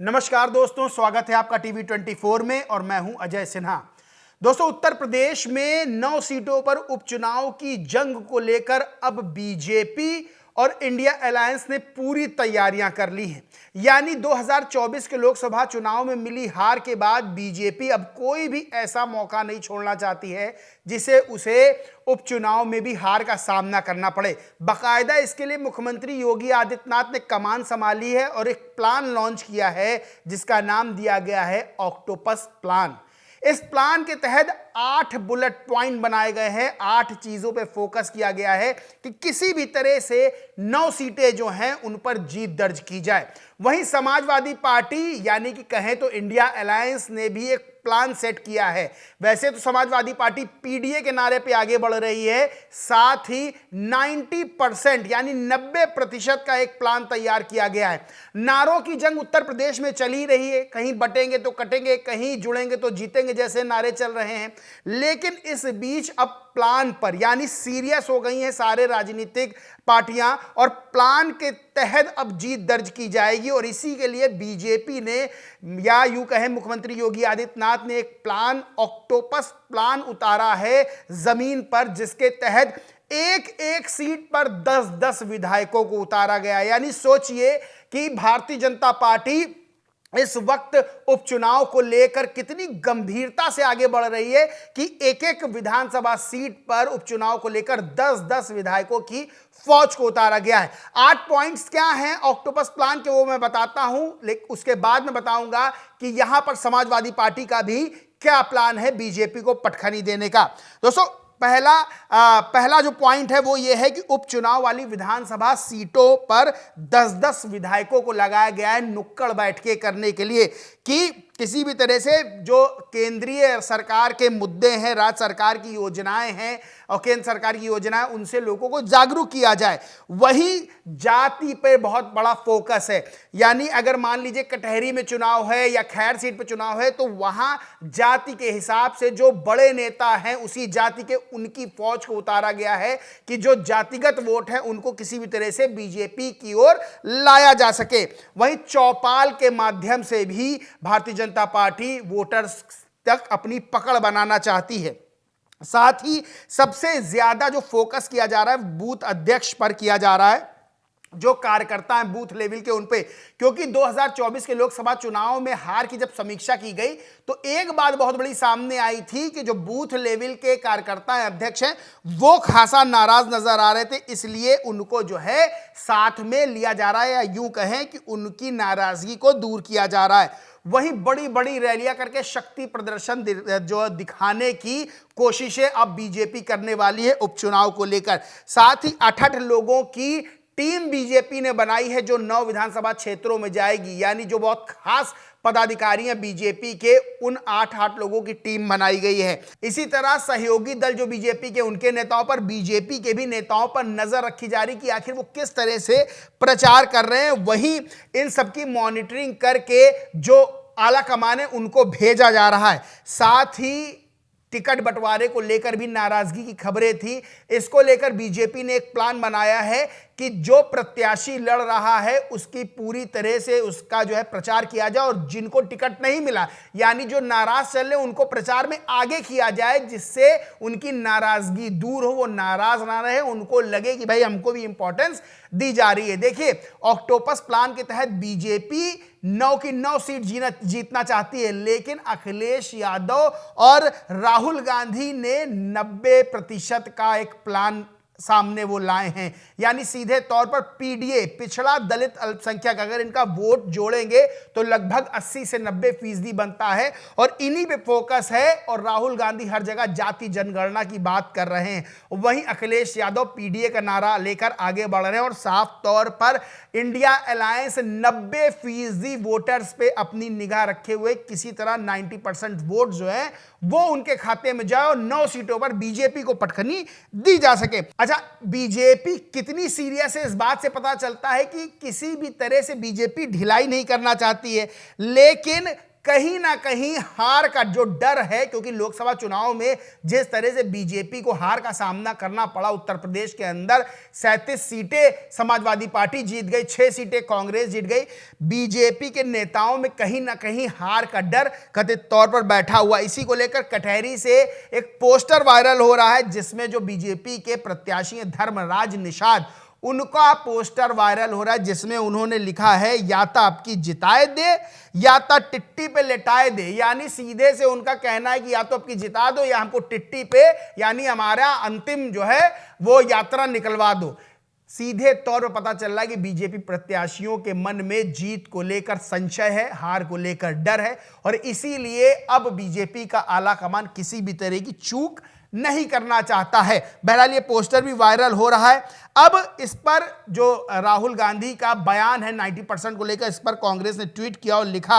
नमस्कार दोस्तों, स्वागत है आपका टीवी 24 में और मैं हूं अजय सिन्हा। दोस्तों, उत्तर प्रदेश में 9 सीटों पर उपचुनाव की जंग को लेकर अब बीजेपी और इंडिया अलायंस ने पूरी तैयारियां कर ली हैं। यानी 2024 के लोकसभा चुनाव में मिली हार के बाद बीजेपी अब कोई भी ऐसा मौका नहीं छोड़ना चाहती है जिसे उसे उपचुनाव में भी हार का सामना करना पड़े। बाकायदा इसके लिए मुख्यमंत्री योगी आदित्यनाथ ने कमान संभाली है और एक प्लान लॉन्च किया है जिसका नाम दिया गया है ऑक्टोपस प्लान। इस प्लान के तहत 8 बुलेट पॉइंट बनाए गए हैं। 8 चीजों पे फोकस किया गया है कि किसी भी तरह से 9 सीटें जो हैं उन पर जीत दर्ज की जाए। वहीं समाजवादी पार्टी यानी कि कहें तो इंडिया अलायंस ने भी एक प्लान सेट किया है। वैसे तो समाजवादी पार्टी पीडीए के नारे पे आगे बढ़ रही है, साथ ही 90% यानी 90% का एक प्लान तैयार किया गया है। नारों की जंग उत्तर प्रदेश में चली रही है, कहीं बटेंगे तो कटेंगे, कहीं जुड़ेंगे तो जीतेंगे जैसे नारे चल रहे हैं। लेकिन इस बीच अब प्लान पर यानी सीरियस हो गई हैं सारे राजनीतिक पार्टियां और प्लान के तहत अब जीत दर्ज की जाएगी। और इसी के लिए बीजेपी ने या यूं कहें मुख्यमंत्री योगी आदित्यनाथ ने एक प्लान ऑक्टोपस प्लान उतारा है जमीन पर, जिसके तहत एक एक सीट पर 10-10 विधायकों को उतारा गया। यानी सोचिए कि भारतीय जनता पार्टी इस वक्त उपचुनाव को लेकर कितनी गंभीरता से आगे बढ़ रही है कि एक एक विधानसभा सीट पर उपचुनाव को लेकर 10-10 विधायकों की फौज को उतारा गया है। 8 पॉइंट्स क्या हैं ऑक्टोपस प्लान के वो मैं बताता हूं, लेकिन उसके बाद मैं बताऊंगा कि यहां पर समाजवादी पार्टी का भी क्या प्लान है बीजेपी को पटखनी देने का। दोस्तों, पहला जो पॉइंट है वो ये है कि उपचुनाव वाली विधानसभा सीटों पर 10-10 विधायकों को लगाया गया है नुक्कड़ बैठकें करने के लिए कि किसी भी तरह से जो केंद्रीय सरकार के मुद्दे हैं, राज्य सरकार की योजनाएं हैं और केंद्र सरकार की योजनाएं, उनसे लोगों को जागरूक किया जाए। वही जाति पे बहुत बड़ा फोकस है। यानी अगर मान लीजिए कटहरी में चुनाव है या खैर सीट पे चुनाव है तो वहां जाति के हिसाब से जो बड़े नेता हैं उसी जाति के उनकी फौज को उतारा गया है कि जो जातिगत वोट है उनको किसी भी तरह से बीजेपी की ओर लाया जा सके। वहीं चौपाल के माध्यम से भी भारतीय जनता पार्टी वोटर्स तक अपनी पकड़ बनाना चाहती है। साथ ही सबसे ज्यादा जो फोकस किया जा रहा है बूथ अध्यक्ष पर किया जा रहा है, जो कार्यकर्ता हैं बूथ लेवल के उन पे, क्योंकि 2024 के लोकसभा चुनाव में हार की जब समीक्षा की गई तो एक बात बहुत बड़ी सामने आई थी कि जो बूथ लेवल के कार्यकर्ता हैं, अध्यक्ष हैं, वो खासा नाराज नजर आ रहे थे। इसलिए उनको जो है साथ में लिया जा रहा है या यूं कहें कि उनकी नाराजगी को दूर किया जा रहा है। वहीं बड़ी बड़ी रैलियां करके शक्ति प्रदर्शन जो दिखाने की कोशिशें अब बीजेपी करने वाली है उपचुनाव को लेकर। साथ ही 68 लोगों की टीम बीजेपी ने बनाई है जो 9 विधानसभा क्षेत्रों में जाएगी। यानी जो बहुत खास पदाधिकारी हैं बीजेपी के, उन 8 लोगों की टीम बनाई गई है। इसी तरह सहयोगी दल जो बीजेपी के, उनके नेताओं पर, बीजेपी के भी नेताओं पर नजर रखी जा रही कि आखिर वो किस तरह से प्रचार कर रहे हैं। वहीं इन सबकी मॉनिटरिंग करके जो आला कमान है उनको भेजा जा रहा है। साथ ही टिकट बंटवारे को लेकर भी नाराजगी की खबरें थी। इसको लेकर बीजेपी ने एक प्लान बनाया है कि जो प्रत्याशी लड़ रहा है उसकी पूरी तरह से उसका जो है प्रचार किया जाए और जिनको टिकट नहीं मिला यानी जो नाराज चल रहे उनको प्रचार में आगे किया जाए, जिससे उनकी नाराजगी दूर हो, वो नाराज ना रहे, उनको लगे कि भाई हमको भी इंपॉर्टेंस दी जा रही है। देखिए, ऑक्टोपस प्लान के तहत बीजेपी 9 की 9 सीट जीतना चाहती है, लेकिन अखिलेश यादव और राहुल गांधी ने 90% का एक प्लान सामने वो लाए हैं। यानी सीधे तौर पर पीडीए, पिछड़ा दलित अल्पसंख्यक, अगर इनका वोट जोड़ेंगे तो लगभग 80 से 90% बनता है और इन्हीं पे फोकस है। और राहुल गांधी हर जगह जाति जनगणना की बात कर रहे हैं। वहीं अखिलेश यादव पीडीए का नारा लेकर आगे बढ़ रहे हैं और साफ तौर पर इंडिया अलायंस 90% वोटर्स पे अपनी निगाह रखे हुए किसी तरह 90% वोट जो है वो उनके खाते में जाए और 9 सीटों पर बीजेपी को पटखनी दी जा सके। अच्छा, बीजेपी कितनी सीरियस है इस बात से पता चलता है कि किसी भी तरह से बीजेपी ढिलाई नहीं करना चाहती है, लेकिन कहीं ना कहीं हार का जो डर है, क्योंकि लोकसभा चुनाव में जिस तरह से बीजेपी को हार का सामना करना पड़ा, उत्तर प्रदेश के अंदर 37 सीटें समाजवादी पार्टी जीत गई, 6 सीटें कांग्रेस जीत गई। बीजेपी के नेताओं में कहीं ना कहीं हार का डर कथित तौर पर बैठा हुआ। इसी को लेकर कटहरी से एक पोस्टर वायरल हो रहा है जिसमें जो बीजेपी के प्रत्याशी हैं धर्मराज निषाद, उनका पोस्टर वायरल हो रहा है जिसमें उन्होंने लिखा है या तो आपकी जिताए दे या तो टिट्टी पे लेटाए दे। यानी सीधे से उनका कहना है कि या तो आपकी जिता दो या हमको टिट्टी पे, यानी हमारा अंतिम जो है वो यात्रा निकलवा दो। सीधे तौर पर पता चल रहा है कि बीजेपी प्रत्याशियों के मन में जीत को लेकर संशय है, हार को लेकर डर है, और इसीलिए अब बीजेपी का आला कमान किसी भी तरह की चूक नहीं करना चाहता है। बहरहाल ये पोस्टर भी वायरल हो रहा है। अब इस पर जो राहुल गांधी का बयान है 90% को लेकर, इस पर कांग्रेस ने ट्वीट किया और लिखा,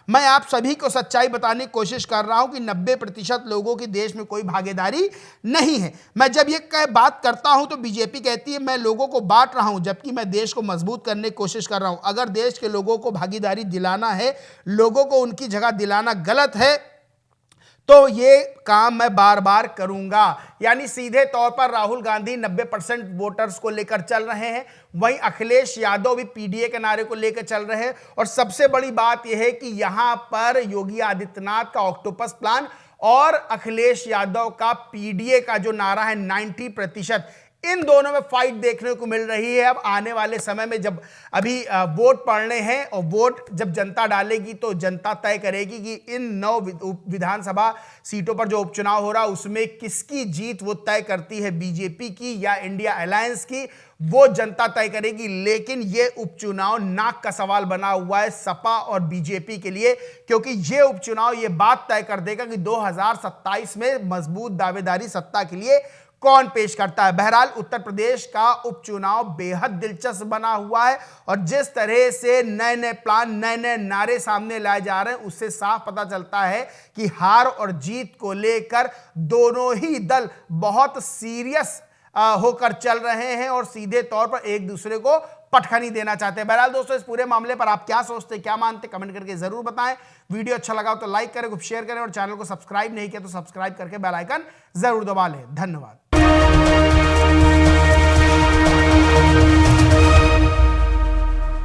मैं आप सभी को सच्चाई बताने की कोशिश कर रहा हूं कि 90% लोगों की देश में कोई भागीदारी नहीं है। मैं जब ये बात करता हूं तो बीजेपी कहती है मैं लोगों को बांट रहा हूं, जबकि मैं देश को मजबूत करने की कोशिश कर रहा हूं। अगर देश के लोगों को भागीदारी दिलाना है, लोगों को उनकी जगह दिलाना गलत है, तो ये काम मैं बार बार करूंगा। यानी सीधे तौर पर राहुल गांधी 90% वोटर्स को लेकर चल रहे हैं, वहीं अखिलेश यादव भी पीडीए के नारे को लेकर चल रहे हैं। और सबसे बड़ी बात यह है कि यहां पर योगी आदित्यनाथ का ऑक्टोपस प्लान और अखिलेश यादव का पीडीए का जो नारा है 90%, इन दोनों में फाइट देखने को मिल रही है। अब आने वाले समय में जब अभी वोट पड़ने हैं और वोट जब जनता डालेगी तो जनता तय करेगी कि इन 9 विधानसभा सीटों पर जो उपचुनाव हो रहा है उसमें किसकी जीत वो तय करती है, बीजेपी की या इंडिया अलायंस की, वो जनता तय करेगी। लेकिन ये उपचुनाव नाक का सवाल बना हुआ है सपा और बीजेपी के लिए, क्योंकि ये उपचुनाव ये बात तय कर देगा कि 2027 में मजबूत दावेदारी सत्ता के लिए कौन पेश करता है। बहरहाल उत्तर प्रदेश का उपचुनाव बेहद दिलचस्प बना हुआ है और जिस तरह से नए नए प्लान, नए नए नारे सामने लाए जा रहे हैं, उससे साफ पता चलता है कि हार और जीत को लेकर दोनों ही दल बहुत सीरियस होकर चल रहे हैं और सीधे तौर पर एक दूसरे को पटखनी देना चाहते हैं। बहरहाल दोस्तों, इस पूरे मामले पर आप क्या सोचते हैं, क्या मानते, कमेंट करके जरूर बताएं। वीडियो अच्छा लगा हो तो लाइक करें, शेयर करें और चैनल को सब्सक्राइब नहीं किया तो सब्सक्राइब करके बेल आइकन जरूर दबा लें। धन्यवाद।